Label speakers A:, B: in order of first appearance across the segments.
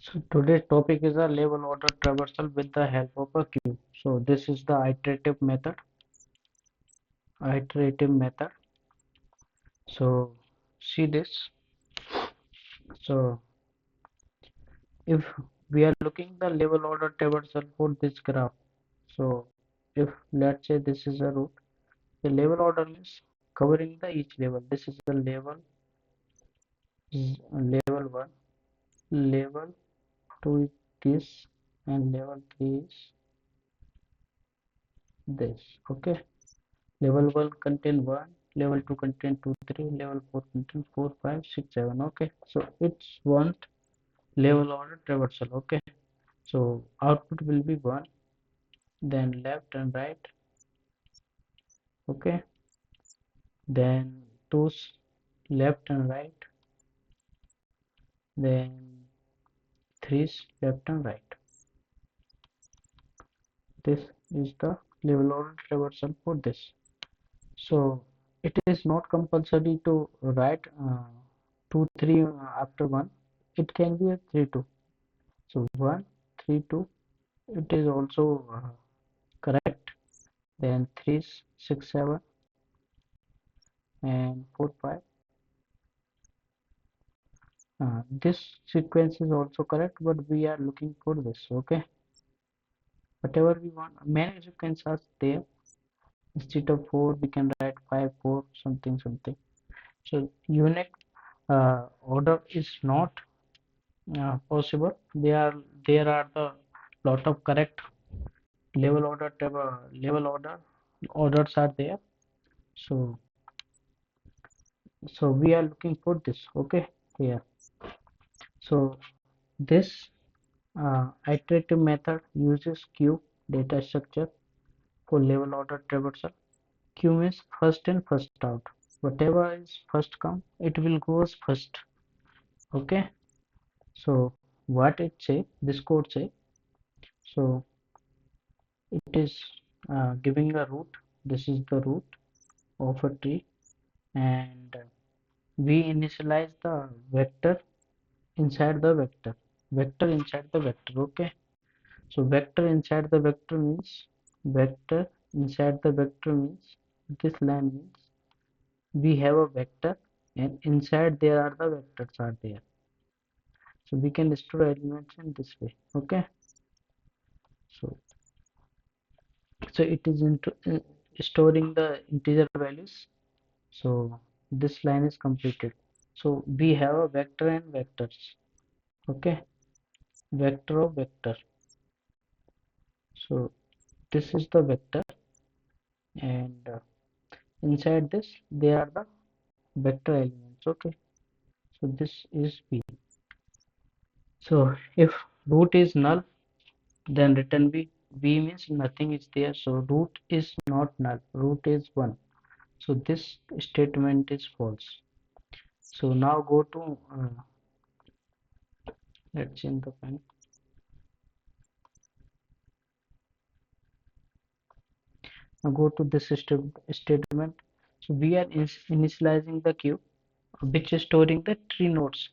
A: So today's topic is a level order traversal with the help of a queue. So this is the iterative method. Iterative method. So see this. So if we are looking the level order traversal for this graph. So if let's say this is a route, the level order is covering the each level. This is the level one, level two is this, and level three is this. Okay. Level 1 contain 1, level 2 contain 2, 3, level 4 contain 4, 5, 6, 7. Okay, so it's one level order traversal. Okay, so output will be 1, then left and right. Okay, then twos left and right, then threes left and right. This is the level order traversal for this. So it is not compulsory to write 2, 3 after 1. It can be a 3, 2. So 1, 3, 2, it is also correct. Then 3, 6, 7, and 4, 5. This sequence is also correct, but we are looking for this. Okay, whatever we want, many sequences are there. Instead of 4, we can write 5, 4, something, something. So unique order is not possible. There are the lot of correct level order orders are there. So we are looking for this. Okay, here. So this iterative method uses queue data structure for level order traversal. Queue means first in, first out. Whatever is first come, it will goes first. Okay. So what it say? This code say. So it is giving a root. This is the root of a tree, and we initialize the vector inside the vector. Vector inside the vector. Okay. So vector inside the vector means vector inside the vector means this line means we have a vector and inside there are the vectors are there. So we can store elements in this way. Okay. So it is into storing the integer values. So this line is completed. So we have a vector and vectors. Okay. Vector of vector. So this is the vector, and inside this there are the vector elements. Okay, so this is b. So if root is null, then return b. B means nothing is there, so root is not null, root is 1, so this statement is false. So now go to let's change the pen. Now go to this statement. So we are initializing the queue which is storing the tree nodes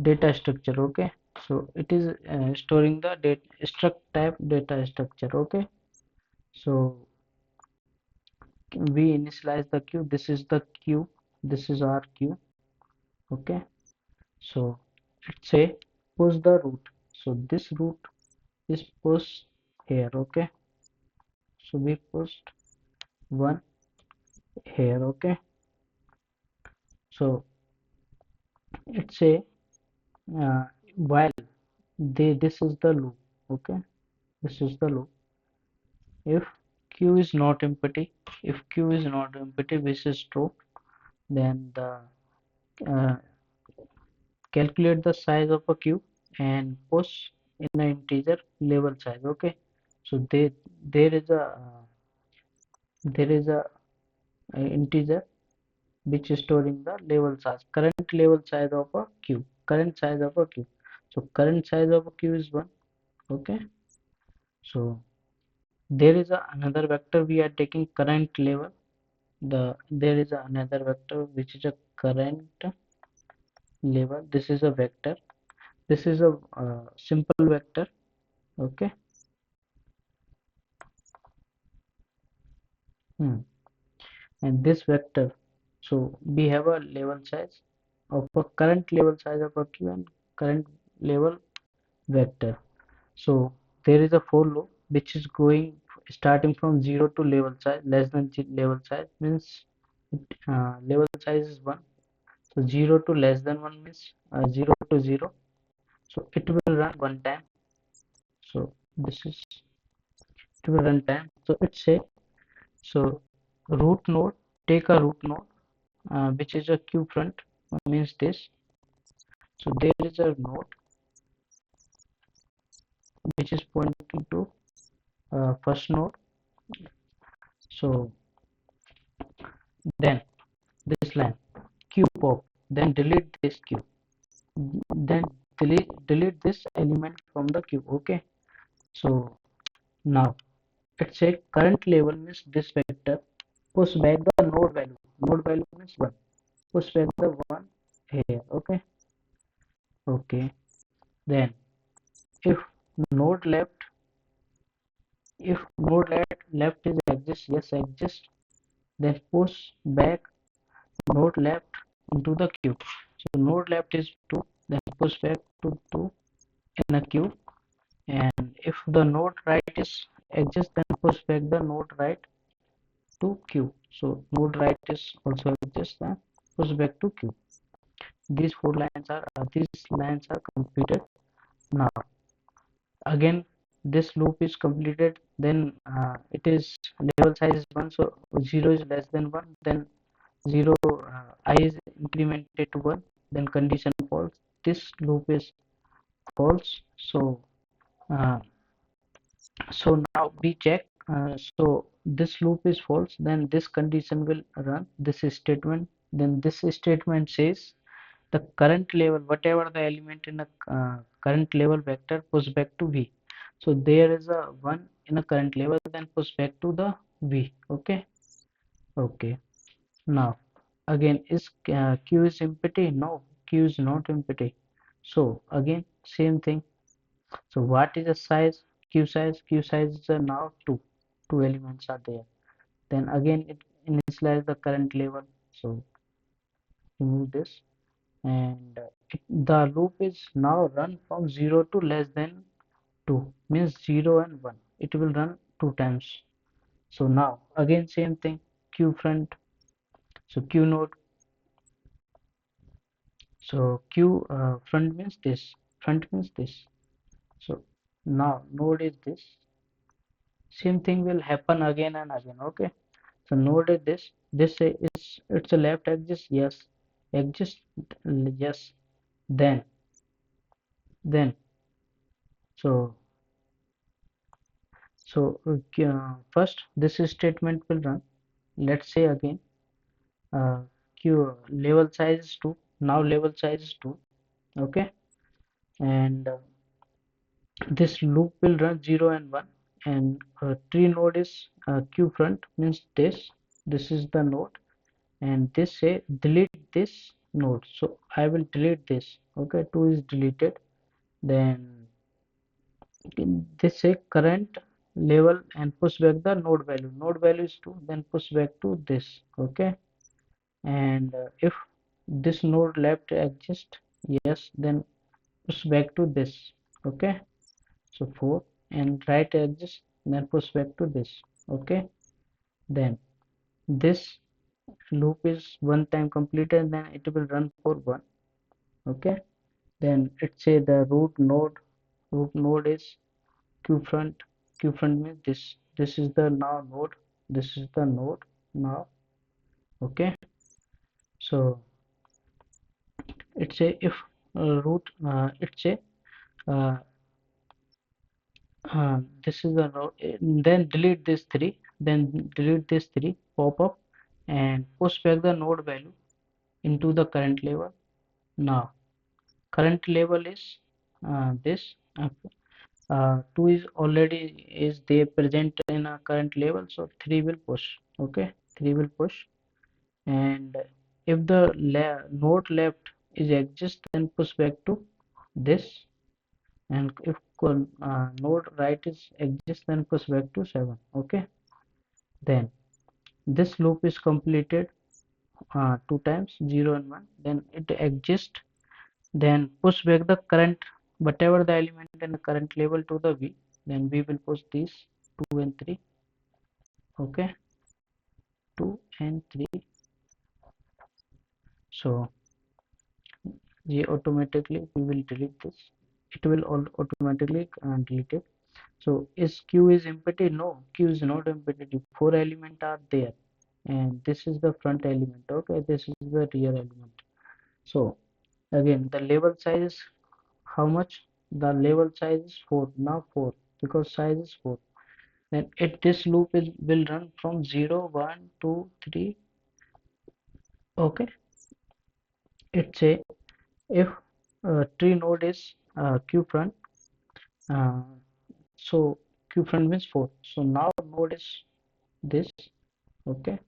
A: data structure. Okay, so it is storing the data struct type data structure. Okay, so we initialize the queue. This is the queue, this is our queue. Okay, so let's say push the root. So this root is pushed here. Okay, so we pushed one here. Okay, so let's say uh, while this is the loop. Okay, this is the loop. If q is not empty, if q is not empty, which is true, then the uh, calculate the size of a queue and push in an integer level size. Okay, so there is a integer which is storing the level size, current level size of a queue, current size of a queue. So current size of a queue is 1. Okay, so there is another vector we are taking current level. There is another vector which is a current level. This is a vector. this is a simple vector. Okay. Hmm. And this vector, so we have a level size of a current level size of a queue and current level vector. So there is a for loop which is going starting from 0 to level size less than level size means level size is 1. So 0 to less than 1 means 0 to 0. So it will run one time. So this is it will run time. So it say, so root node, take a root node which is a queue front, means this. So there is a node which is pointing to first node. So then this line queue pop, then delete this queue, then delete this element from the queue. Okay. So now let's say current level means this vector, push back the node value means 1, push back the 1 here. Okay. Okay. Then if node left, if node left is exist, yes exist, then push back node left into the queue. So node left is 2, then push back to 2 in a queue. And if the node right is exist, then push back the node right to queue. So node right is also exist, then push back to queue. These lines are completed. Now again this loop is completed, then it is level size is 1, so 0 is less than 1, then 0 I is incremented to 1, then condition false, this loop is false. Uh, so now we check, so this loop is false, then this condition will run this statement, then this statement says the current level, whatever the element in a current level vector, push back to v. So there is a 1 in a current level, then push back to the v. Okay. Okay. Now again, is q is empty? No, q is not empty. So again same thing. So what is the size? Q size is now 2 elements are there. Then again it initialize the current level. So remove this, and the loop is now run from 0 to less than 2, means 0 and 1, it will run 2 times. So now again same thing, q front, so q node, so q front means this. So now node is this, same thing will happen again and again. Okay. So node is this say it's a left exist, yes exist, yes, then then so so first this statement will run. Let's say again q level size is 2, now level size is 2. Okay. And this loop will run 0 and 1, and tree node is q front means this is the node, and this say delete this node, so I will delete this. Okay, 2 is deleted. Then this say current level and push back the node value is 2, then push back to this. Okay. And if this node left exists, yes, then push back to this. Okay. So 4, and right exists, then push back to this. Okay. Then this loop is one time completed, then it will run for 1. Okay. Then it say the root node is qfront. Qfront means this is the now node, this is the node now. Okay. So it say if root it say uh, this is the node, then delete this 3, then delete this 3 pop up, and push back the node value into the current level. Now current level is this 2 is already is there present in a current level, so 3 will push. Okay. 3 will push. And if the node left is exist, then push back to this. and if node right is exists, then push back to 7. Okay, then this loop is completed two times, 0 and 1, then it exists, then push back the current whatever the element in the current level to the V, then we will push these 2 and 3. Okay, 2 and 3. So automatically we will delete this, it will automatically delete it. So is q is empty? No, q is not empty, four elements are there, and this is the front element. Okay, this is the rear element. So again the level size is how much? The level size is 4. Now 4, because size is 4. Then this loop will run from 0 1 2 3. Okay, it say if tree node is q front, uh, so q front means 4. So now node is this. Okay,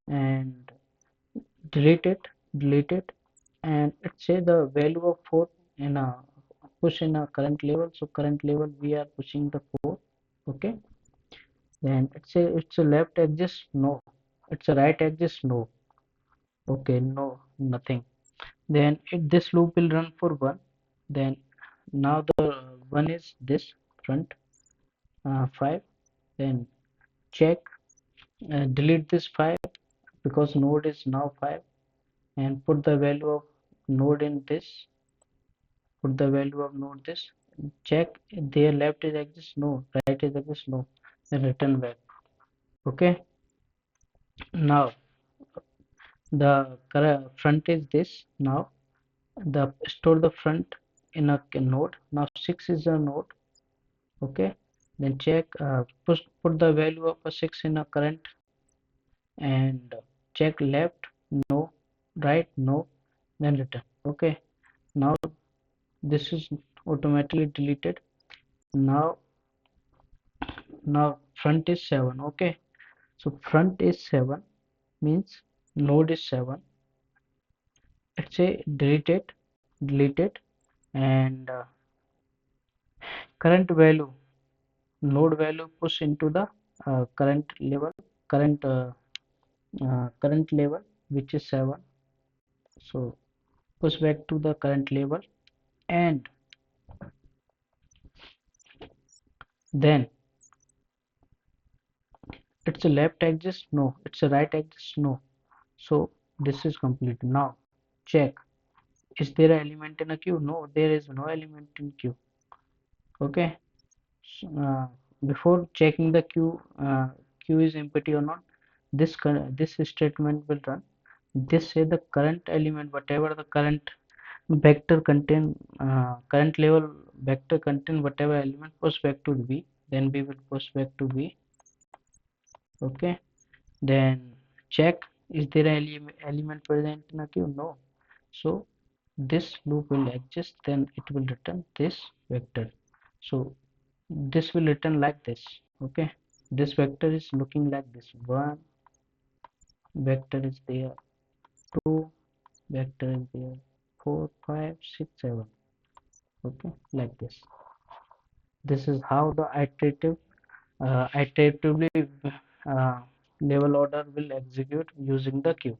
A: and delete it, and it say the value of 4 in a push in a current level. So current level we are pushing the 4. Okay, then it say it's a left axis. No, it's a right axis. No. Okay, no, nothing. Then this loop will run for 1. Then now the 1 is this front 5. Then check, delete this 5, because node is now 5, and put the value of node in this, put the value of node this, check their left is exists. No, right is exists. No, then return back. Okay, now the front is this. Now the store the front in a node. Now 6 is a node. Okay, then check, put the value of a 6 in a current, and check left. No, right. No, then return. Okay, now this is automatically deleted. Now now front is 7. Okay, so front is 7 means node is 7. Let's say delete it, and current value, node value push into the current current level, which is 7. So push back to the current level, and then it's a left axis. No, it's a right axis. No. So this is complete. Now check, is there an element in a queue? No, there is no element in queue. Okay, so, before checking the queue is empty or not, this statement will run. This say the current element, whatever the current vector contain, current level vector contain whatever element, push back to V. Then we will push back to V. Okay, then check, is there an element present in a queue? No. So this loop will exist, then it will return this vector. So this will return like this. Okay, this vector is looking like this. One vector is there, two vector is there, 4 5 6 7. Okay, like this is how the iteratively uh, level order will execute using the queue.